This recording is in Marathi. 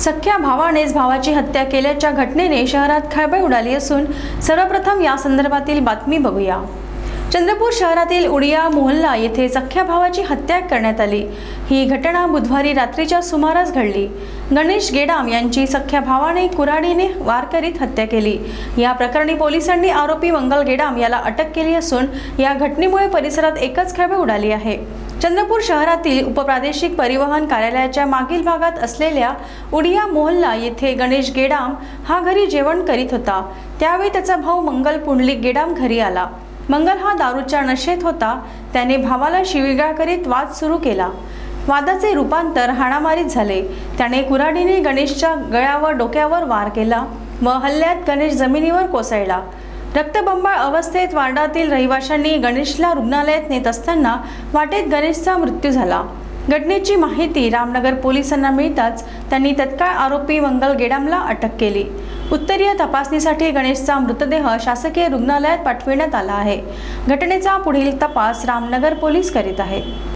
सख्या भावानेच भावाची हत्या केल्याच्या घटनेने शहरात खळबळ उडाली असून सर्वप्रथम या संदर्भातील बातमी बघूया। चंद्रपूर शहरातील उडिया मोहल्ला येथे सख्या भावाची हत्या करण्यात आली। ही घटना बुधवारी रात्रीच्या सुमारास घडली। गणेश गेडाम यांची सख्या भावाने कुऱ्हाडीने वार करीत हत्या केली। या प्रकरणी पोलिसांनी आरोपी मंगल गेडाम याला अटक केली असून या घटनेमुळे परिसरात एकच खळबळ उडाली आहे। चंद्रपूर शहरातील उपप्रादेशिक परिवहन कार्यालयाच्या मागील भागात असलेल्या उडिया मोहल्ला येथे गणेश गेडाम हा घरी जेवण करीत होता। त्यावेळी त्याचा भाऊ मंगल पुंडलिक गेडाम घरी आला। मंगल हा दारूच्या नशेत होता। त्याने भावाला शिवीगाळ करीत वाद सुरू केला। वादाचे रूपांतर हाणामारीत झाले। त्याने कुऱ्हाडीने गणेशच्या गळ्यावर डोक्यावर वार केला व हल्ल्यात गणेश जमिनीवर कोसळला। रक्तबंबाळ अवस्थेत वार्डातील रहिवाशांनी गणेशला रुग्णालयात नेत असताना वाटेत गणेशचा मृत्यू झाला। घटनेची माहिती रामनगर पोलिसांना मिळताच त्यांनी तत्काळ आरोपी मंगल गेडामला अटक केली। उत्तरीय तपासणीसाठी गणेशचा मृतदेह शासकीय रुग्णालयात पाठविण्यात आला आहे। घटनेचा पुढील तपास रामनगर पोलीस करीत आहेत।